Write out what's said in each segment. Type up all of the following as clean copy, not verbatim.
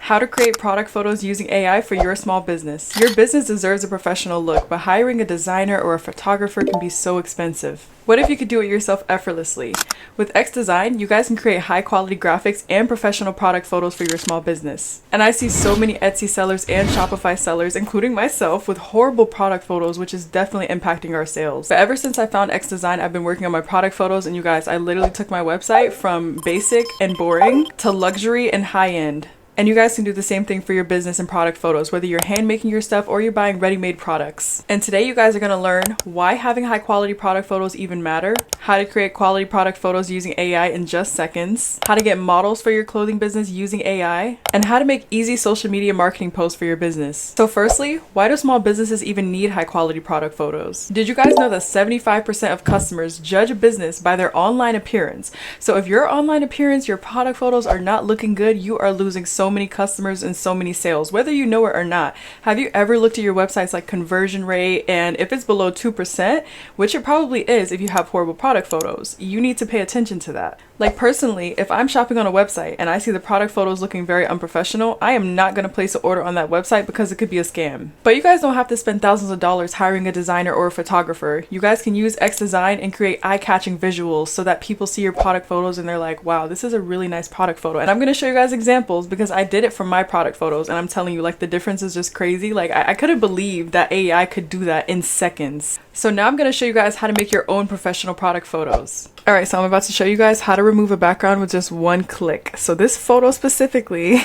How to create product photos using AI for your small business. Your business deserves a professional look, but hiring a designer or a photographer can be so expensive. What if you could do it yourself effortlessly? With X Design, you guys can create high quality graphics and professional product photos for your small business. And I see so many Etsy sellers and Shopify sellers, including myself, with horrible product photos, which is definitely impacting our sales. But ever since I found X Design, I've been working on my product photos, and you guys, I literally took my website from basic and boring to luxury and high end. And you guys can do the same thing for your business and product photos, whether you're hand making your stuff or you're buying ready-made products. And today you guys are going to learn why having high quality product photos even matter, how to create quality product photos using AI in just seconds, how to get models for your clothing business using AI, and how to make easy social media marketing posts for your business. So firstly, why do small businesses even need high quality product photos? Did you guys know that 75% of customers judge a business by their online appearance? So if your online appearance, your product photos are not looking good, you are losing so many customers and so many sales, whether you know it or not. Have you ever looked at your website's like conversion rate, and if it's below 2%, which it probably is if you have horrible product photos, you need to pay attention to that. Like personally, if I'm shopping on a website and I see the product photos looking very unprofessional, I am not going to place an order on that website because it could be a scam. But you guys don't have to spend thousands of dollars hiring a designer or a photographer. You guys can use X Design and create eye-catching visuals so that people see your product photos and they're like, wow, this is a really nice product photo. And I'm going to show you guys examples because I did it for my product photos, and I'm telling you, like, the difference is just crazy. Like, I couldn't believe that AI could do that in seconds. So now I'm going to show you guys how to make your own professional product photos. All right, so I'm about to show you guys how to remove a background with just one click. So this photo specifically,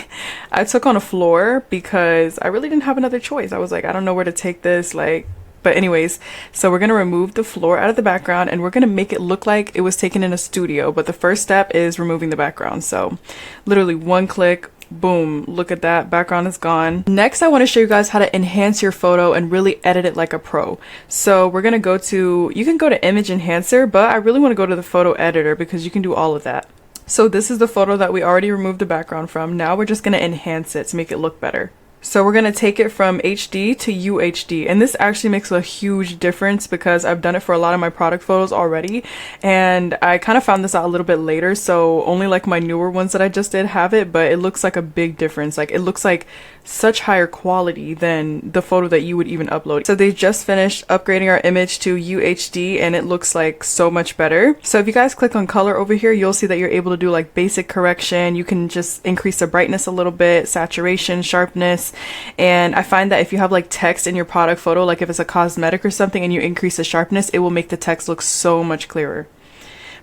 I took on a floor because I really didn't have another choice. I was like, I don't know where to take this, like, but anyways, so we're going to remove the floor out of the background and we're going to make it look like it was taken in a studio. But the first step is removing the background. So literally one click, boom, look at that, background is gone. Next, I want to show you guys how to enhance your photo and really edit it like a pro. So we're going to you can go to image enhancer, but I really want to go to the photo editor because you can do all of that. So this is the photo that we already removed the background from. Now we're just going to enhance it to make it look better. So we're going to take it from HD to UHD, and this actually makes a huge difference because I've done it for a lot of my product photos already, and I kind of found this out a little bit later, so only like my newer ones that I just did have it, but it looks like a big difference. Like, it looks like such higher quality than the photo that you would even upload. So they just finished upgrading our image to UHD and it looks like so much better. So if you guys click on color over here, you'll see that you're able to do like basic correction. You can just increase the brightness a little bit, saturation, sharpness. And I find that if you have like text in your product photo, like if it's a cosmetic or something and you increase the sharpness, it will make the text look so much clearer.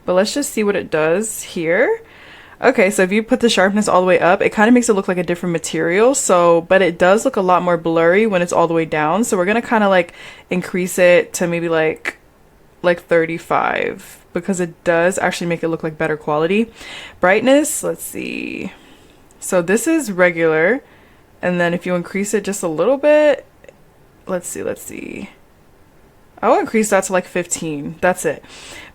But let's just see what it does here. Okay, so if you put the sharpness all the way up, it kind of makes it look like a different material. So, but it does look a lot more blurry when it's all the way down. So we're going to kind of like increase it to maybe like 35 because it does actually make it look like better quality. Brightness, let's see. So this is regular. And then if you increase it just a little bit, let's see. I will increase that to like 15. That's it.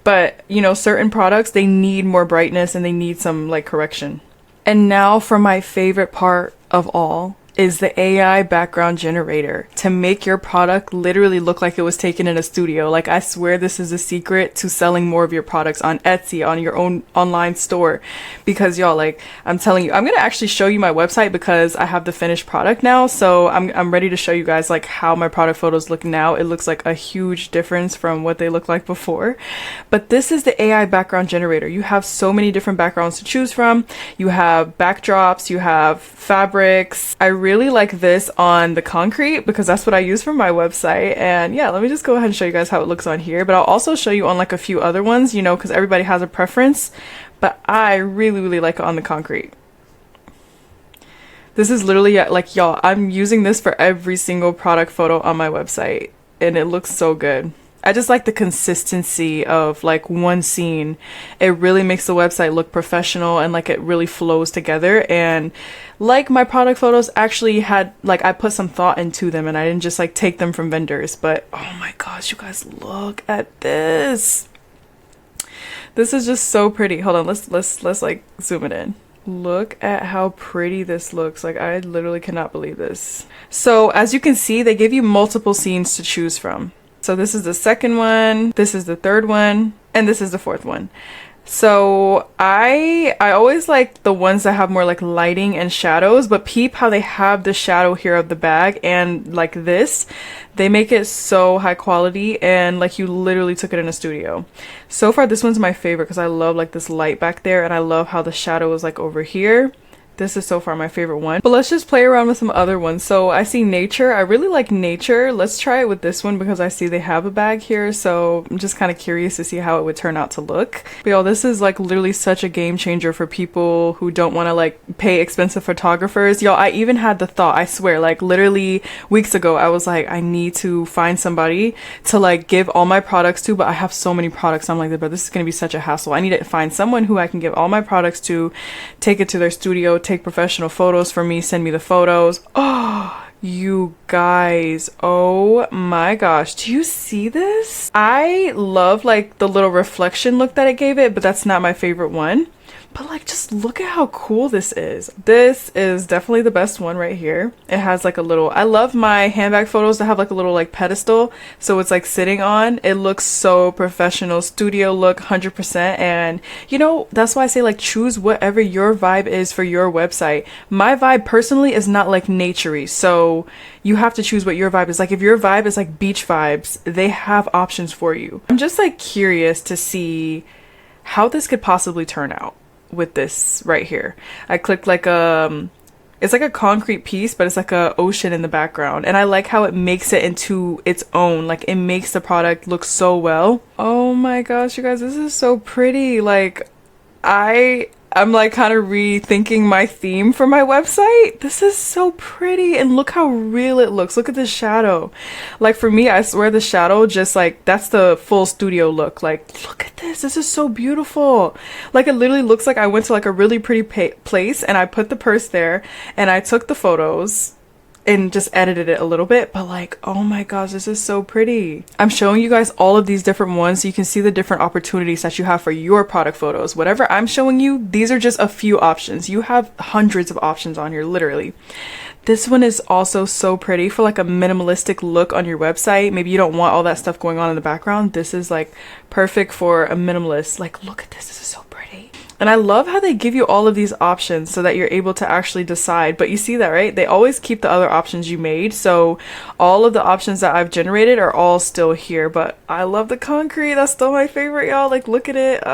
But, you know, certain products, they need more brightness and they need some like correction. And now for my favorite part of all is the AI background generator to make your product literally look like it was taken in a studio. Like, I swear this is a secret to selling more of your products on Etsy, on your own online store. Because y'all, like, I'm telling you, I'm gonna actually show you my website because I have the finished product now. So I'm ready to show you guys like how my product photos look now. It looks like a huge difference from what they looked like before. But this is the AI background generator. You have so many different backgrounds to choose from. You have backdrops, you have fabrics. I really like this on the concrete because that's what I use for my website. And yeah, let me just go ahead and show you guys how it looks on here, but I'll also show you on like a few other ones, you know, because everybody has a preference, but I really like it on the concrete. This is literally like, y'all, I'm using this for every single product photo on my website and it looks so good. I just like the consistency of like one scene. It really makes the website look professional and like it really flows together. And like my product photos actually had, like, I put some thought into them and I didn't just like take them from vendors. But oh my gosh, you guys, look at this. This is just so pretty. Hold on, let's like zoom it in. Look at how pretty this looks. Like, I literally cannot believe this. So as you can see, they give you multiple scenes to choose from. So this is the second one, this is the third one, and this is the fourth one. So I always like the ones that have more like lighting and shadows, but peep how they have the shadow here of the bag, and like this, they make it so high quality and like you literally took it in a studio. So far this one's my favorite because I love like this light back there, and I love how the shadow is like over here. This is so far my favorite one. But let's just play around with some other ones. So I see nature. I really like nature. Let's try it with this one because I see they have a bag here. So I'm just kind of curious to see how it would turn out to look. But y'all, this is like literally such a game changer for people who don't want to like pay expensive photographers. Y'all, I even had the thought, I swear, like literally weeks ago, I was like, I need to find somebody to like give all my products to, but I have so many products. I'm like, but this is going to be such a hassle. I need to find someone who I can give all my products to, take it to their studio, take professional photos for me, send me the photos. Oh, you guys, oh my gosh, do you see this? I love like the little reflection look that it gave it, but that's not my favorite one. But like, just look at how cool this is. This is definitely the best one right here. It has like a little, I love my handbag photos that have like a little like pedestal, so it's like sitting on. It looks so professional, studio look 100%. And you know, that's why I say like choose whatever your vibe is for your website. My vibe personally is not like naturey, so you have to choose what your vibe is. Like if your vibe is like beach vibes, they have options for you. I'm just like curious to see how this could possibly turn out with this right here. I clicked like it's like a concrete piece, but it's like a ocean in the background, and I like how it makes it into its own. Like it makes the product look so well. Oh my gosh, you guys, this is so pretty. Like I'm like kind of rethinking my theme for my website. This is so pretty, and look how real it looks. Look at the shadow. Like for me, I swear the shadow just like, that's the full studio look. Like look at this. This is so beautiful. Like it literally looks like I went to like a really pretty place and I put the purse there and I took the photos and just edited it a little bit, but like, oh my gosh, this is so pretty. I'm showing you guys all of these different ones so you can see the different opportunities that you have for your product photos. Whatever I'm showing you, these are just a few options. You have hundreds of options on here, literally. This one is also so pretty for like a minimalistic look on your website. Maybe you don't want all that stuff going on in the background. This is like perfect for a minimalist. Like, look at this. This is so pretty. And I love how they give you all of these options so that you're able to actually decide. But you see that, right? They always keep the other options you made. So all of the options that I've generated are all still here. But I love the concrete. That's still my favorite, y'all. Like, look at it.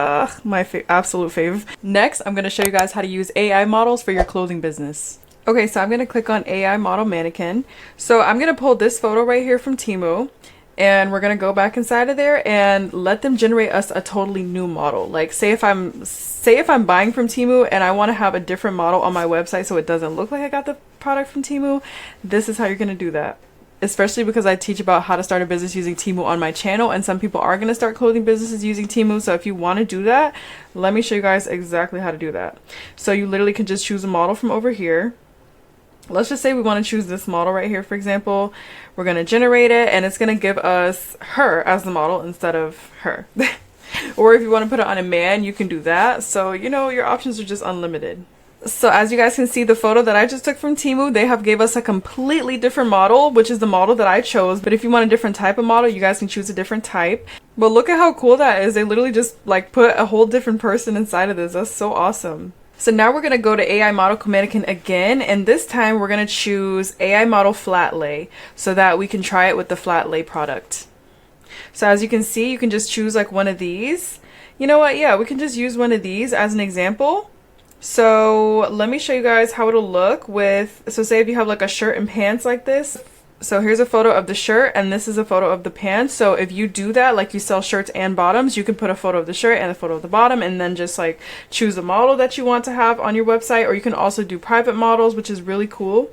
My absolute fave. Next, I'm going to show you guys how to use AI models for your clothing business. Okay, so I'm going to click on AI model mannequin. So I'm going to pull this photo right here from Temu. And we're going to go back inside of there and let them generate us a totally new model. Like say if I'm buying from Temu and I want to have a different model on my website so it doesn't look like I got the product from Temu, this is how you're going to do that. Especially because I teach about how to start a business using Temu on my channel, and some people are going to start clothing businesses using Temu. So if you want to do that, let me show you guys exactly how to do that. So you literally can just choose a model from over here. Let's just say we want to choose this model right here, for example. We're going to generate it and it's going to give us her as the model instead of her. Or if you want to put it on a man, you can do that. So, you know, your options are just unlimited. So as you guys can see, the photo that I just took from Temu, they have gave us a completely different model, which is the model that I chose. But if you want a different type of model, you guys can choose a different type. But look at how cool that is. They literally just like put a whole different person inside of this. That's so awesome. So now we're going to go to AI model mannequin again, and this time we're going to choose AI model flat lay so that we can try it with the flat lay product. So as you can see, you can just choose like one of these. You know what? Yeah, we can just use one of these as an example. So let me show you guys how it'll look with, so say if you have like a shirt and pants like this. So here's a photo of the shirt and this is a photo of the pants. So if you do that, like you sell shirts and bottoms, you can put a photo of the shirt and a photo of the bottom and then just like choose a model that you want to have on your website. Or you can also do private models, which is really cool.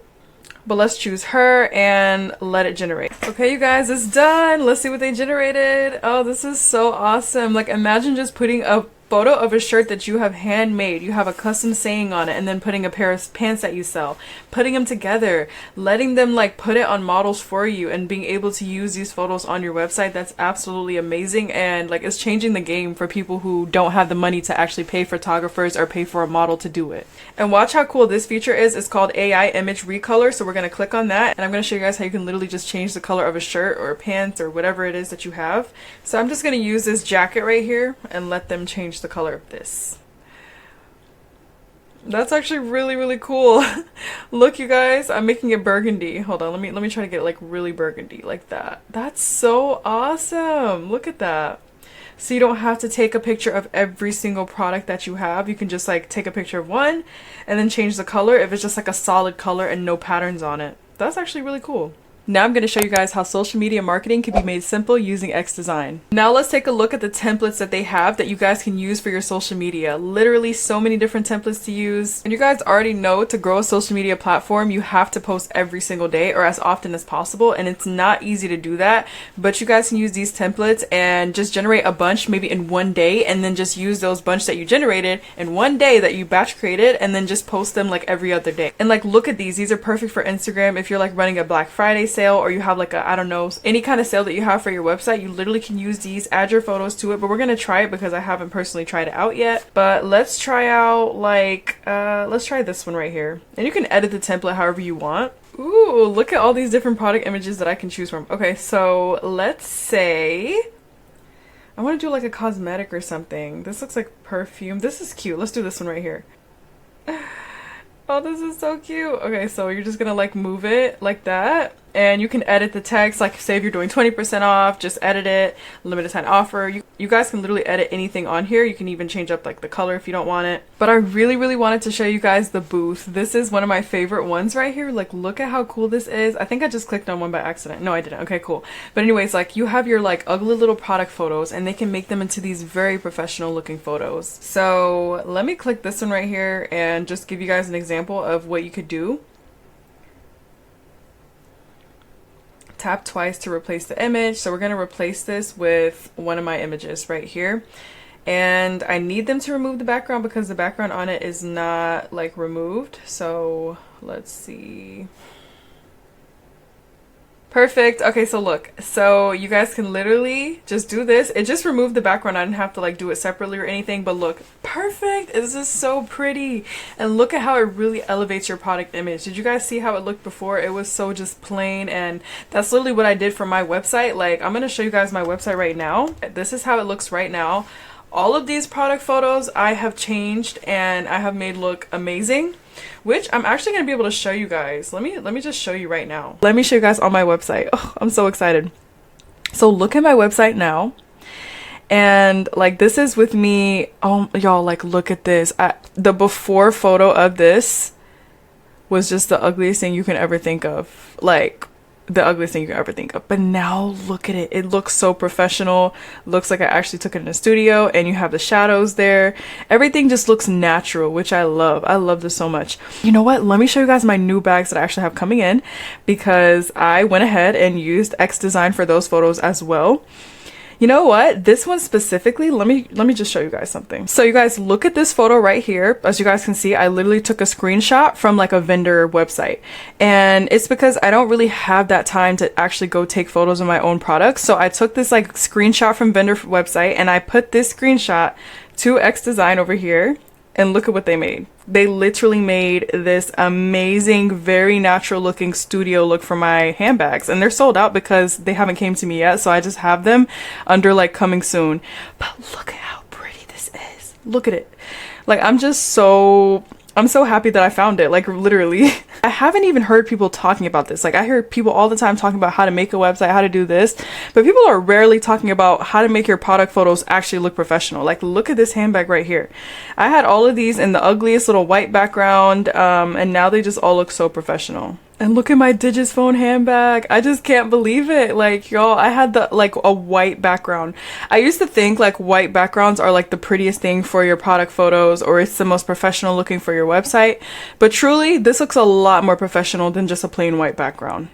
But let's choose her and let it generate. Okay, you guys, it's done. Let's see what they generated. Oh, this is so awesome. Like imagine just putting a photo of a shirt that you have handmade, you have a custom saying on it, and then putting a pair of pants that you sell, putting them together, letting them like put it on models for you and being able to use these photos on your website. That's absolutely amazing, and like it's changing the game for people who don't have the money to actually pay photographers or pay for a model to do it. And watch how cool this feature is. It's called AI image recolor. So we're going to click on that and I'm going to show you guys how you can literally just change the color of a shirt or pants or whatever it is that you have. So I'm just going to use this jacket right here and let them change change the color of this. That's actually really, really cool. Look, you guys, I'm making it burgundy. Hold on, let me try to get it like really burgundy like that. That's so awesome. Look at that. So you don't have to take a picture of every single product that you have. You can just like take a picture of one and then change the color if it's just like a solid color and no patterns on it. That's actually really cool. Now I'm going to show you guys how social media marketing can be made simple using Xdesign. Now let's take a look at the templates that they have that you guys can use for your social media. Literally so many different templates to use. And you guys already know to grow a social media platform, you have to post every single day or as often as possible. And it's not easy to do that, but you guys can use these templates and just generate a bunch maybe in one day, and then just use those bunch that you generated in one day that you batch created, and then just post them like every other day. And like, look at these. These are perfect for Instagram. If you're like running a Black Friday sale, or you have like a, I don't know, any kind of sale that you have for your website, you literally can use these, add your photos to it. But we're gonna try it because I haven't personally tried it out yet. But let's try out like let's try this one right here, and you can edit the template however you want. Ooh, look at all these different product images that I can choose from. Okay, so let's say I want to do like a cosmetic or something. This looks like perfume. This is cute. Let's do this one right here. Oh, this is so cute. Okay, so you're just gonna like move it like that, and you can edit the text. Like say if you're doing 20% off, just edit it, limited time offer. You guys can literally edit anything on here. You can even change up like the color if you don't want it. But I really, really wanted to show you guys the booth. This is one of my favorite ones right here. Like, look at how cool this is. I think I just clicked on one by accident. No, I didn't. Okay, cool. But anyways, like you have your like ugly little product photos, and they can make them into these very professional looking photos. So let me click this one right here and just give you guys an example of what you could do. Tap twice to replace the image. So we're going to replace this with one of my images right here, and I need them to remove the background because the background on it is not like removed. So let's see. Perfect. Okay, so look, so you guys can literally just do this. It just removed the background. I didn't have to like do it separately or anything, but look, perfect. This is so pretty. And look at how it really elevates your product image. Did you guys see how it looked before? It was so just plain, and that's literally what I did for my website. Like, I'm going to show you guys my website right now. This is how it looks right now. All of these product photos I have changed and I have made look amazing, which I'm actually going to be able to show you guys. Let me just show you right now. Let me show you guys on my website. Oh, I'm so excited. So look at my website now. And like, this is with me. Oh, y'all, like, look at this. The before photo of this was just the ugliest thing you can ever think of. Like, the ugliest thing you could ever think of. But now look at it. It looks so professional. Looks like I actually took it in a studio, and you have the shadows there. Everything just looks natural, which I love. I love this so much. You know what? Let me show you guys my new bags that I actually have coming in, because I went ahead and used Xdesign for those photos as well. You know what? This one specifically, let me just show you guys something. So you guys, look at this photo right here. As you guys can see, I literally took a screenshot from like a vendor website. And it's because I don't really have that time to actually go take photos of my own products. So I took this like screenshot from vendor website, and I put this screenshot to Xdesign over here. And look at what they made. They literally made this amazing, very natural looking studio look for my handbags. And they're sold out because they haven't came to me yet. So I just have them under like coming soon. But look at how pretty this is. Look at it. Like, I'm so happy that I found it. Like, literally. I haven't even heard people talking about this. Like, I hear people all the time talking about how to make a website, how to do this, but people are rarely talking about how to make your product photos actually look professional. Like, look at this handbag right here. I had all of these in the ugliest little white background, and now they just all look so professional. And look at my Digis phone handbag. I just can't believe it. Like, y'all, I had like a white background. I used to think like white backgrounds are like the prettiest thing for your product photos, or it's the most professional looking for your website. But truly, this looks a lot more professional than just a plain white background.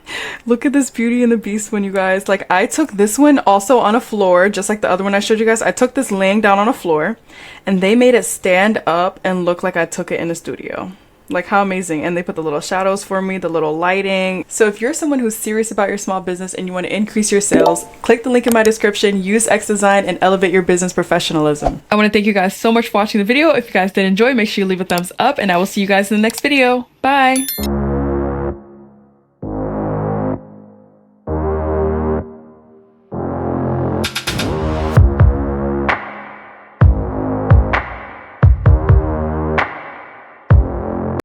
Look at this Beauty and the Beast one, you guys. Like, I took this one also on a floor, just like the other one I showed you guys. I took this laying down on a floor, and they made it stand up and look like I took it in a studio. Like, how amazing. And they put the little shadows for me, the little lighting. So if you're someone who's serious about your small business and you want to increase your sales, click the link in my description, use Xdesign, and elevate your business professionalism. I want to thank you guys so much for watching the video. If you guys did enjoy, make sure you leave a thumbs up, and I will see you guys in the next video. Bye.